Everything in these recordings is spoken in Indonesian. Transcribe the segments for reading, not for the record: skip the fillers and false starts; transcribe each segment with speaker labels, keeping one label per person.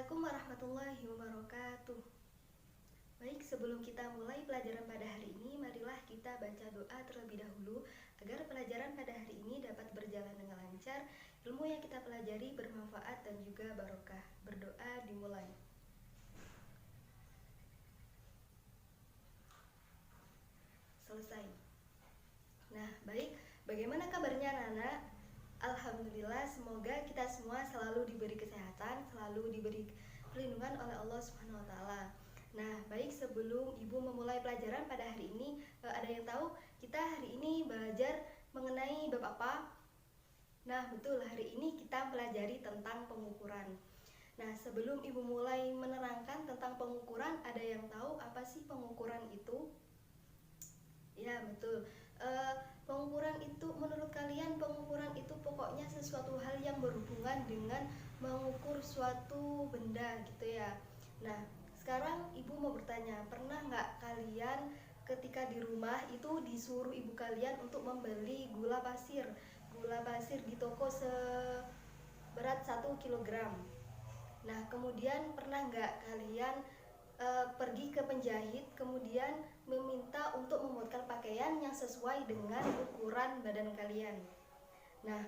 Speaker 1: Assalamualaikum warahmatullahi wabarakatuh. Baik, sebelum kita mulai pelajaran pada hari ini, marilah kita baca doa terlebih dahulu agar pelajaran pada hari ini dapat berjalan dengan lancar, ilmu yang kita pelajari bermanfaat dan juga barokah. Berdoa dimulai. Selesai. Nah, baik, bagaimana kabarnya anak-anak? Alhamdulillah, semoga kita semua selalu diberi kesehatan, selalu diberi perlindungan oleh Allah Subhanahu wa taala. Nah, baik, sebelum Ibu memulai pelajaran pada hari ini, ada yang tahu kita hari ini belajar mengenai bab apa? Nah, betul, hari ini kita pelajari tentang pengukuran. Nah, sebelum Ibu mulai menerangkan tentang pengukuran, ada yang tahu apa sih pengukuran itu? Ya, betul. Pengukuran itu, menurut kalian pengukuran itu pokoknya sesuatu hal yang berhubungan dengan mengukur suatu benda gitu ya. Nah, sekarang Ibu mau bertanya, pernah nggak kalian ketika di rumah itu disuruh ibu kalian untuk membeli gula pasir di toko seberat 1 kilogram. Nah, kemudian pernah nggak kalian pergi ke penjahit kemudian meminta untuk membuatkan pakaian yang sesuai dengan ukuran badan kalian. Nah,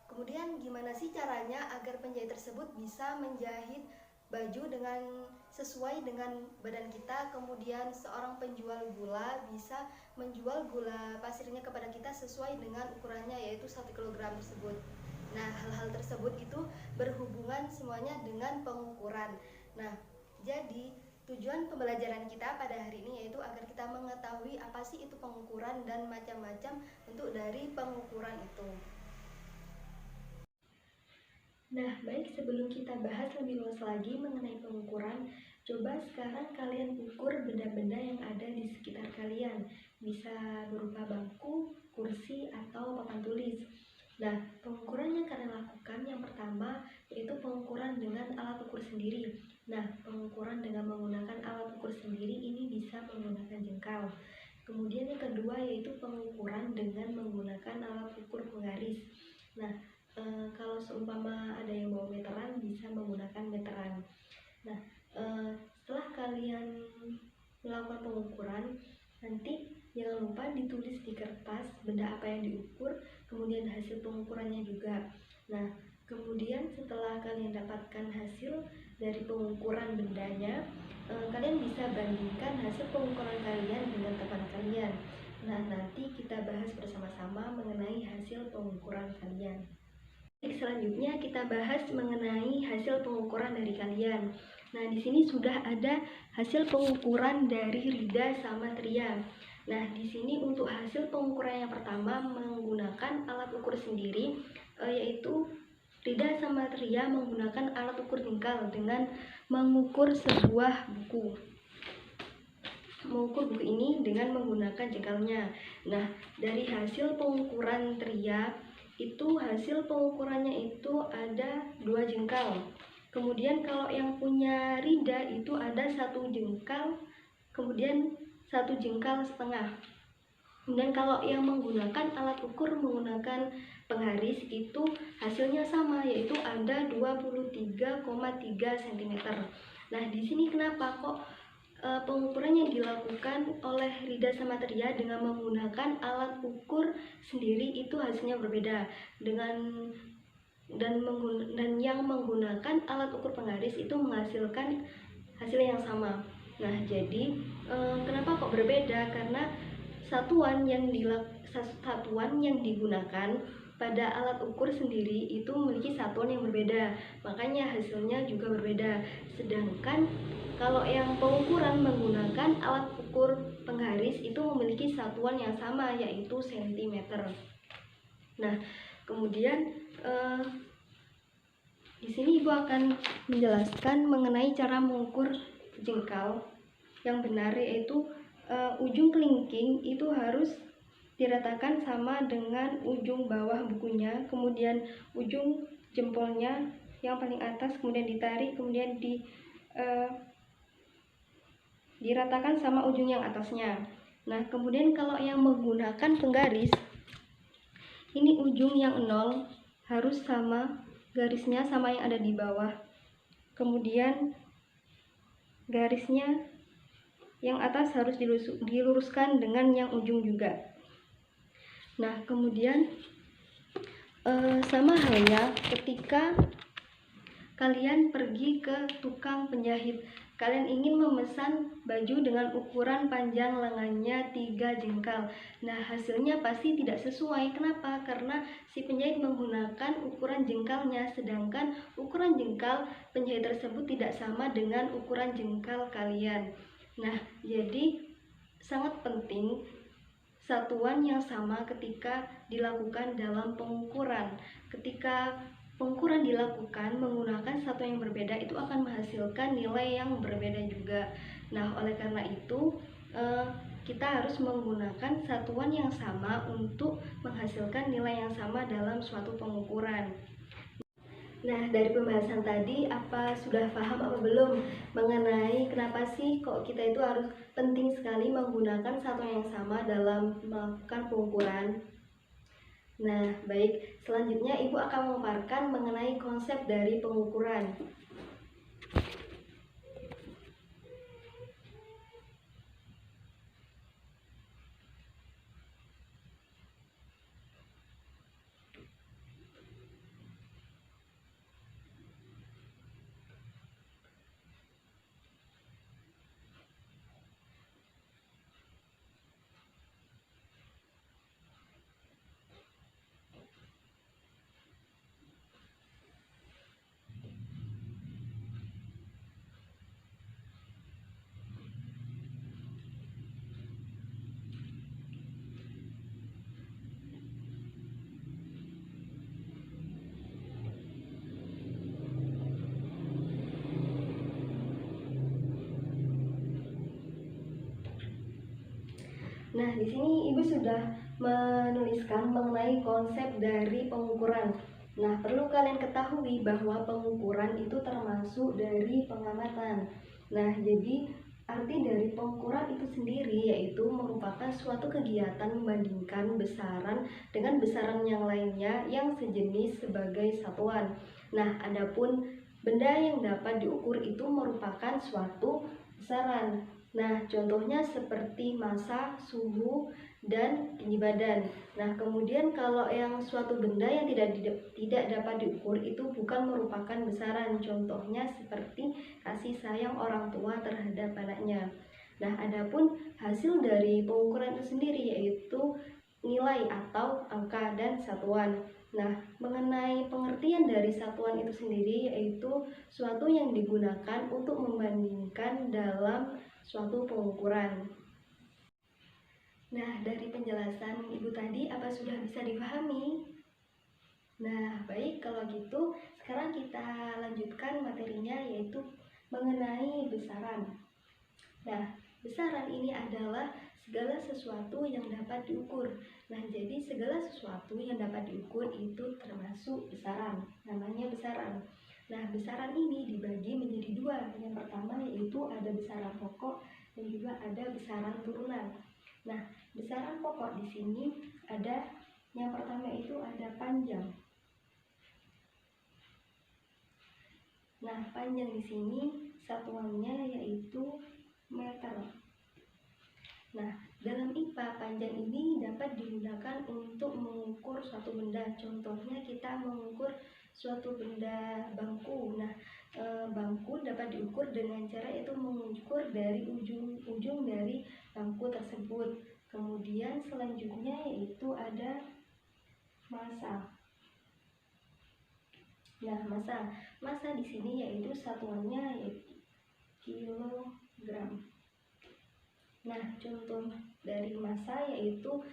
Speaker 1: kemudian gimana sih caranya agar penjahit tersebut bisa menjahit baju dengan sesuai dengan badan kita, kemudian seorang penjual gula bisa menjual gula pasirnya kepada kita sesuai dengan ukurannya, yaitu 1 kg tersebut. Nah, hal-hal tersebut itu berhubungan semuanya dengan pengukuran. Nah, jadi tujuan pembelajaran kita pada hari ini yaitu agar kita mengetahui apa sih itu pengukuran dan macam-macam bentuk dari pengukuran itu. Nah, baik, sebelum kita bahas lebih luas lagi mengenai pengukuran, coba sekarang kalian ukur benda-benda yang ada di sekitar kalian. Bisa berupa bangku, kursi, atau papan tulis. Nah, pengukuran yang kalian lakukan yang pertama yaitu pengukuran dengan alat ukur sendiri. Nah, pengukuran dengan menggunakan alat ukur sendiri ini bisa menggunakan jengkal. Kemudian yang kedua yaitu pengukuran dengan menggunakan alat ukur penggaris. Nah, kalau seumpama ada yang bawa meteran bisa menggunakan meteran. Nah, setelah kalian melakukan pengukuran, nanti jangan lupa ditulis di kertas benda apa yang diukur, kemudian hasil pengukurannya juga. Nah, kemudian setelah kalian dapatkan hasil dari pengukuran bendanya, kalian bisa bandingkan hasil pengukuran kalian dengan teman kalian. Nah, nanti kita bahas bersama-sama mengenai hasil pengukuran kalian. Selanjutnya kita bahas mengenai hasil pengukuran dari kalian. Nah, di sini sudah ada hasil pengukuran dari Rida sama Tria. Nah, di sini untuk hasil pengukuran yang pertama menggunakan alat ukur sendiri, yaitu Rida sama Tria menggunakan alat ukur jengkal dengan mengukur sebuah buku. Mengukur buku ini dengan menggunakan jengkalnya. Nah, dari hasil pengukuran Tria itu hasil pengukurannya itu ada 2 jengkal. Kemudian kalau yang punya Rida itu ada 1 jengkal, kemudian 1 jengkal setengah. Kemudian kalau yang menggunakan alat ukur menggunakan penggaris itu hasilnya sama, yaitu ada 23,3 cm. Nah, di sini kenapa kok pengukuran yang dilakukan oleh Rida sama Tria dengan menggunakan alat ukur sendiri itu hasilnya berbeda dan yang menggunakan alat ukur penggaris itu menghasilkan hasil yang sama. Nah, jadi kenapa kok berbeda? Karena satuan yang digunakan pada alat ukur sendiri itu memiliki satuan yang berbeda, makanya hasilnya juga berbeda. Sedangkan kalau yang pengukuran menggunakan alat ukur penggaris itu memiliki satuan yang sama, yaitu cm. Nah, kemudian di sini Ibu akan menjelaskan mengenai cara mengukur jengkal yang benar, yaitu ujung kelingking itu harus diratakan sama dengan ujung bawah bukunya, kemudian ujung jempolnya yang paling atas kemudian ditarik, kemudian diratakan sama ujung yang atasnya. Nah, kemudian kalau yang menggunakan penggaris, ini ujung yang 0 harus sama garisnya sama yang ada di bawah. kemudian garisnya yang atas harus diluruskan dengan yang ujung juga. Nah, kemudian sama halnya ketika kalian pergi ke tukang penjahit, kalian ingin memesan baju dengan ukuran panjang lengannya 3 jengkal. Nah, hasilnya pasti tidak sesuai. Kenapa? Karena si penjahit menggunakan ukuran jengkalnya, sedangkan ukuran jengkal penjahit tersebut tidak sama dengan ukuran jengkal kalian. Nah, jadi sangat penting satuan yang sama ketika dilakukan dalam pengukuran. Ketika pengukuran dilakukan menggunakan satuan yang berbeda, itu akan menghasilkan nilai yang berbeda juga. Nah, oleh karena itu kita harus menggunakan satuan yang sama untuk menghasilkan nilai yang sama dalam suatu pengukuran. Nah, dari pembahasan tadi, apa sudah paham apa belum mengenai kenapa sih kok kita itu harus penting sekali menggunakan satuan yang sama dalam melakukan pengukuran? Nah, baik. Selanjutnya Ibu akan memaparkan mengenai konsep dari pengukuran. Nah, di sini Ibu sudah menuliskan mengenai konsep dari pengukuran. Nah, perlu kalian ketahui bahwa pengukuran itu termasuk dari pengamatan. Nah, jadi arti dari pengukuran itu sendiri yaitu merupakan suatu kegiatan membandingkan besaran dengan besaran yang lainnya yang sejenis sebagai satuan. Nah, adapun benda yang dapat diukur itu merupakan suatu besaran. Nah, contohnya seperti massa, suhu, dan tinggi badan. Nah, kemudian kalau yang suatu benda yang tidak dapat diukur itu bukan merupakan besaran. Contohnya seperti kasih sayang orang tua terhadap anaknya. Nah, adapun hasil dari pengukuran itu sendiri yaitu nilai atau angka dan satuan. Nah, mengenai pengertian dari satuan itu sendiri yaitu suatu yang digunakan untuk membandingkan dalam suatu pengukuran. Nah, dari penjelasan Ibu tadi, apa sudah bisa dipahami? Nah, baik, kalau gitu sekarang kita lanjutkan materinya yaitu mengenai besaran. Nah, besaran ini adalah segala sesuatu yang dapat diukur. Nah, jadi segala sesuatu yang dapat diukur itu termasuk besaran, namanya besaran. Nah, besaran ini dibagi menjadi dua. Yang pertama yaitu ada besaran pokok dan juga ada besaran turunan. Nah, besaran pokok di sini ada yang pertama itu ada panjang. Nah, panjang di sini satuannya yaitu meter. Nah, dalam IPA panjang ini dapat digunakan untuk mengukur suatu benda. Contohnya kita mengukur suatu benda bangku. Nah, bangku dapat diukur dengan cara itu mengukur dari ujung dari bangku tersebut. Kemudian selanjutnya yaitu ada massa. Nah, massa di sini yaitu satuannya yaitu kilogram. Nah, contoh dari massa yaitu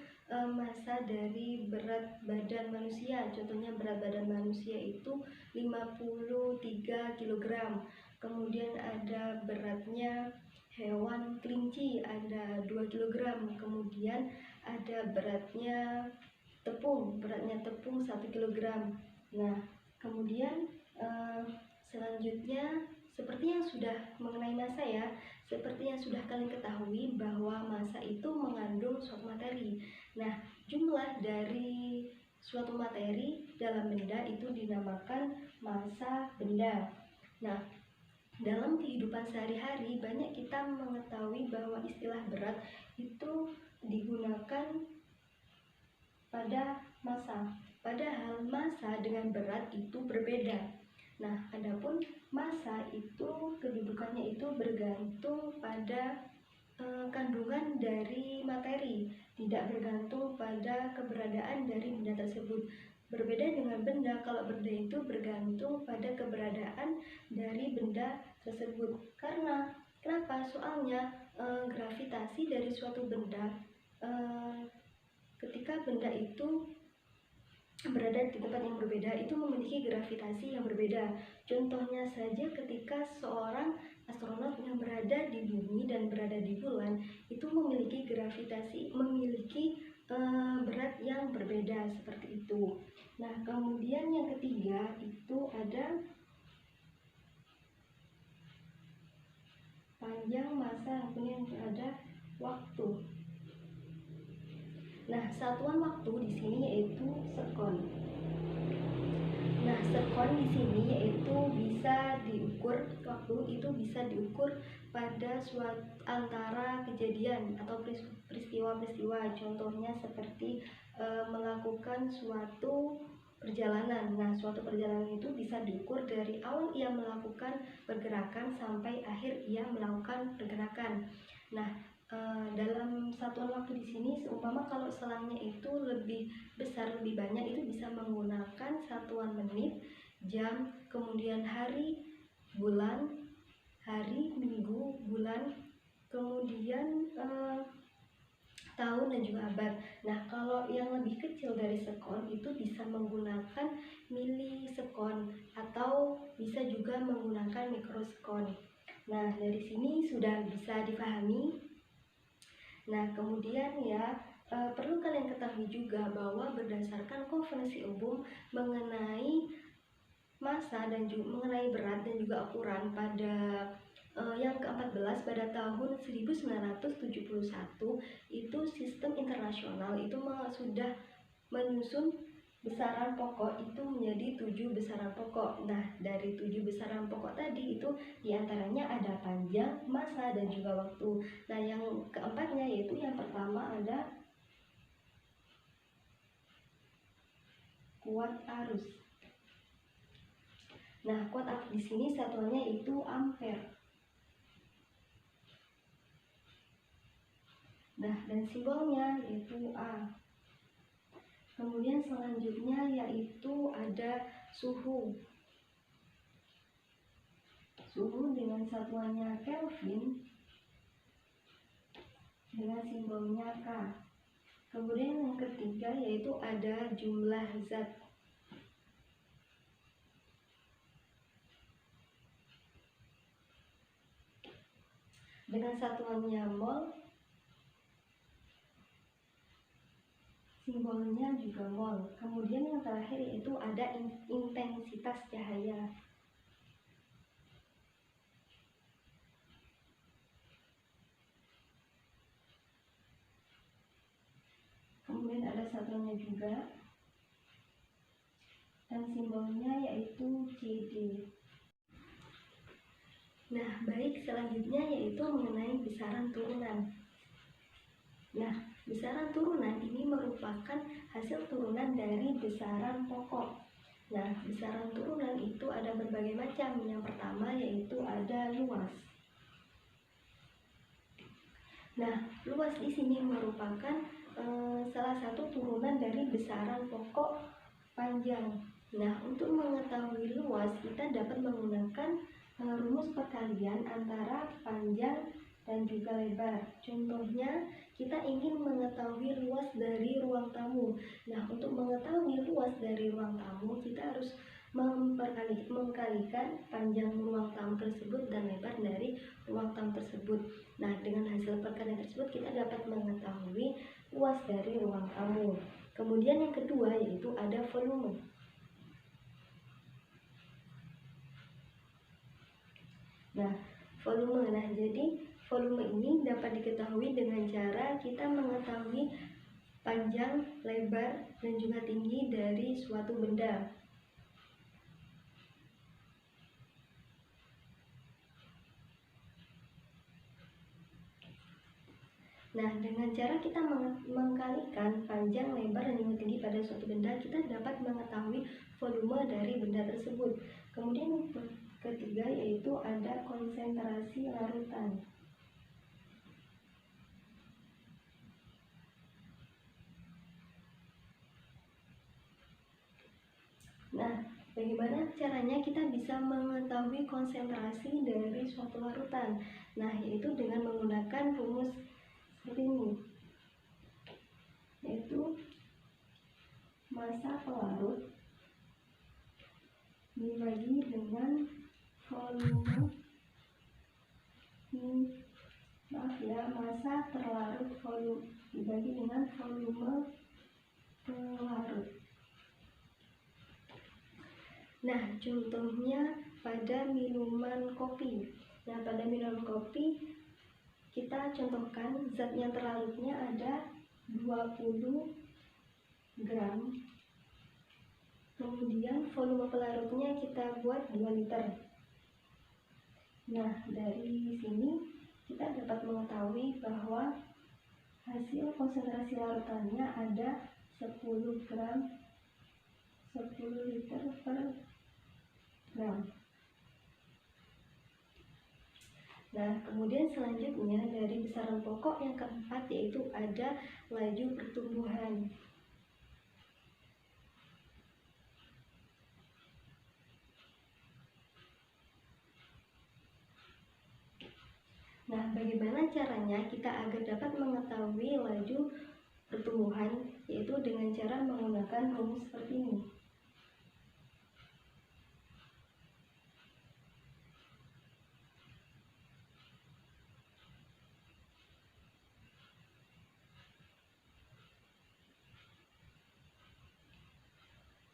Speaker 1: massa dari berat badan manusia. Contohnya berat badan manusia itu 53 kg. Kemudian ada beratnya hewan kelinci ada 2 kg. Kemudian ada beratnya tepung 1 kg. Nah, kemudian selanjutnya seperti yang sudah mengenai massa ya, seperti yang sudah kalian ketahui bahwa massa itu mengandung suatu materi. Nah, jumlah dari suatu materi dalam benda itu dinamakan massa benda. Nah, dalam kehidupan sehari-hari banyak kita mengetahui bahwa istilah berat itu digunakan pada massa. Padahal massa dengan berat itu berbeda. Nah, adapun massa itu kedudukannya itu bergantung pada kandungan dari materi, tidak bergantung pada keberadaan dari benda tersebut. Berbeda dengan benda, kalau benda itu bergantung pada keberadaan dari benda tersebut. Karena kenapa? Soalnya gravitasi dari suatu benda, ketika benda itu berada di tempat yang berbeda itu memiliki gravitasi yang berbeda. Contohnya saja ketika seorang astronot yang berada di bumi dan berada di bulan itu memiliki gravitasi, memiliki berat yang berbeda seperti itu. Nah, kemudian yang ketiga itu ada panjang masa, kemudian ada waktu. Nah, satuan waktu di sini yaitu sekon. Nah, sekon di sini yaitu bisa diukur, waktu itu bisa diukur pada suatu antara kejadian atau peristiwa-peristiwa. Contohnya seperti melakukan suatu perjalanan. Nah, suatu perjalanan itu bisa diukur dari awal ia melakukan pergerakan sampai akhir ia melakukan pergerakan. Nah, dalam satuan waktu di sini seumpama kalau selangnya itu lebih besar, lebih banyak, itu bisa menggunakan satuan menit, jam, kemudian hari, bulan, hari, minggu, bulan, kemudian tahun dan juga abad. Nah, kalau yang lebih kecil dari sekon itu bisa menggunakan milisekon atau bisa juga menggunakan mikrosekon. Nah, dari sini sudah bisa dipahami. Nah, kemudian ya perlu kalian ketahui juga bahwa berdasarkan konvensi umum mengenai massa dan juga mengenai berat dan juga ukuran pada yang ke-14 pada tahun 1971 itu sistem internasional itu sudah menyusun besaran pokok itu menjadi 7 besaran pokok. Nah, dari 7 besaran pokok tadi itu diantaranya ada panjang, massa, dan juga waktu. Nah, yang keempatnya yaitu yang pertama ada kuat arus. Nah, kuat arus di sini satuannya itu ampere. Nah, dan simbolnya yaitu A. Kemudian selanjutnya yaitu ada suhu. Suhu dengan satuannya Kelvin dengan simbolnya K. Kemudian yang ketiga yaitu ada jumlah zat. Dengan satuannya mol, simbolnya juga mol. Kemudian yang terakhir yaitu ada intensitas cahaya. Kemudian ada satuannya juga dan simbolnya yaitu CD. Nah, baik, selanjutnya yaitu mengenai besaran turunan. Nah, besaran turunan ini merupakan hasil turunan dari besaran pokok. Nah, besaran turunan itu ada berbagai macam. Yang pertama yaitu ada luas. Nah, luas di sini merupakan salah satu turunan dari besaran pokok panjang. Nah, untuk mengetahui luas kita dapat menggunakan rumus perkalian antara panjang dan juga lebar. Contohnya, kita ingin mengetahui luas dari ruang tamu. Nah, untuk mengetahui luas dari ruang tamu, kita harus mengkalikan panjang ruang tamu tersebut dan lebar dari ruang tamu tersebut. Nah, dengan hasil perkalian tersebut kita dapat mengetahui luas dari ruang tamu. Kemudian yang kedua yaitu ada volume. Nah, volume. Nah, jadi volume ini dapat diketahui dengan cara kita mengetahui panjang, lebar, dan juga tinggi dari suatu benda. Nah, dengan cara kita mengkalikan panjang, lebar, dan juga tinggi pada suatu benda, kita dapat mengetahui volume dari benda tersebut. Kemudian ketiga yaitu ada konsentrasi larutan. Nah, bagaimana caranya kita bisa mengetahui konsentrasi dari suatu larutan? Nah, yaitu dengan menggunakan rumus seperti ini, yaitu massa pelarut dibagi dengan volume massa terlarut volume dibagi dengan volume pelarut. Nah, contohnya pada minuman kopi. Nah, pada minuman kopi kita contohkan zat yang terlarutnya ada 20 gram. Kemudian volume pelarutnya kita buat 2 liter. Nah, dari sini kita dapat mengetahui bahwa hasil konsentrasi larutannya ada 10 gram 10 liter per gram. Nah, kemudian selanjutnya dari besaran pokok yang keempat yaitu ada laju pertumbuhan. Nah, bagaimana caranya kita agar dapat mengetahui laju pertumbuhan, yaitu dengan cara menggunakan rumus seperti ini.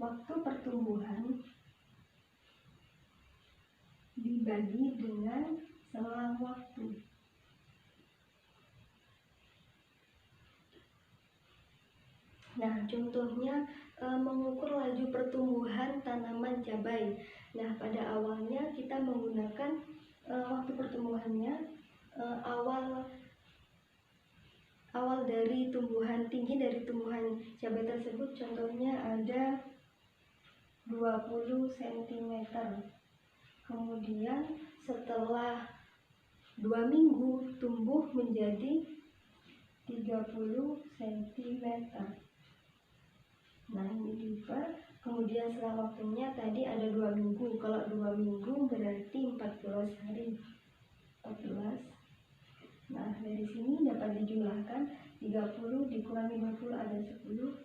Speaker 1: Waktu pertumbuhan dibagi dengan selang waktu. Nah, contohnya mengukur laju pertumbuhan tanaman cabai. Nah, pada awalnya kita menggunakan waktu pertumbuhannya awal dari tumbuhan tinggi dari tumbuhan cabai tersebut, contohnya ada 20 cm. Kemudian setelah 2 minggu tumbuh menjadi 30 cm. Nah, ini juga. Kemudian setelah waktunya tadi ada 2 minggu. Kalau 2 minggu berarti 14 hari. 14. Nah, dari sini dapat dijumlahkan 30 dikurangi 20 ada 10.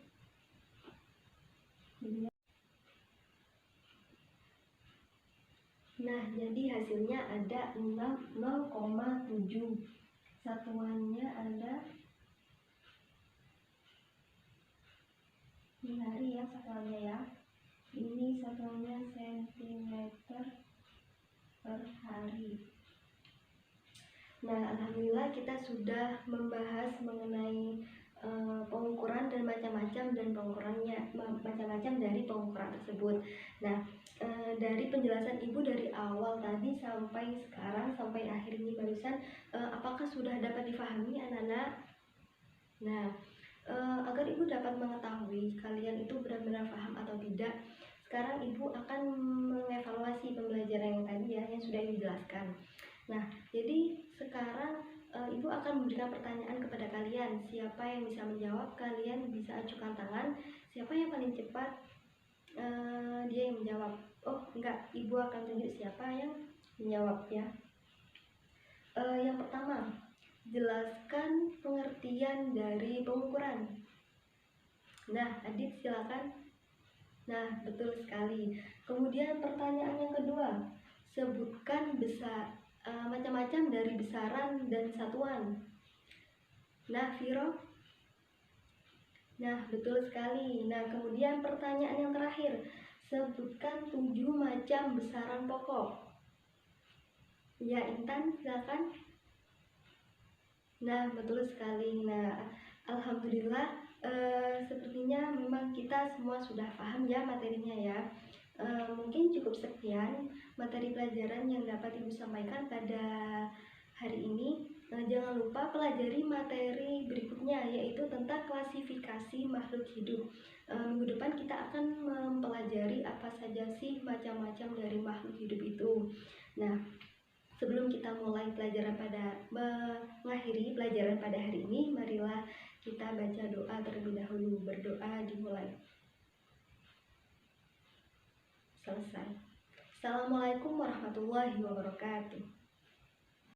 Speaker 1: Nah, jadi hasilnya ada 0,7. Satuannya ada, ini hari ya satuannya ya. Ini satuannya cm per hari. Nah, alhamdulillah kita sudah membahas mengenai pengukuran dan macam-macam dari pengukuran tersebut. Nah, dari penjelasan Ibu dari awal tadi sampai sekarang sampai akhir ini barusan, apakah sudah dapat difahami anak-anak? Nah, agar Ibu dapat mengetahui kalian itu benar-benar paham atau tidak, sekarang Ibu akan mengevaluasi pembelajaran yang tadi ya, yang sudah dijelaskan. Nah, jadi sekarang Ibu akan memberikan pertanyaan kepada kalian. Siapa yang bisa menjawab, kalian bisa acukan tangan. Siapa yang paling cepat, dia yang menjawab. Oh, enggak, Ibu akan tunjuk siapa yang menjawab ya. Yang pertama, jelaskan pengertian dari pengukuran. Nah, Adit silakan. Nah, betul sekali. Kemudian pertanyaan yang kedua, sebutkan macam-macam dari besaran dan satuan. Nah, Viro. Nah, betul sekali. Nah, kemudian pertanyaan yang terakhir, sebutkan 7 macam besaran pokok. Ya, Intan, silakan. Nah, betul sekali. Nah, alhamdulillah, sepertinya memang kita semua sudah paham ya materinya ya. Mungkin cukup sekian materi pelajaran yang dapat Ibu sampaikan pada hari ini jangan lupa pelajari materi berikutnya, yaitu tentang klasifikasi makhluk hidup. Minggu depan kita akan mempelajari apa saja sih macam-macam dari makhluk hidup itu. Nah, sebelum kita mulai mengakhiri pelajaran pada hari ini, marilah kita baca doa terlebih dahulu. Berdoa dimulai. Selesai. Assalamualaikum warahmatullahi wabarakatuh.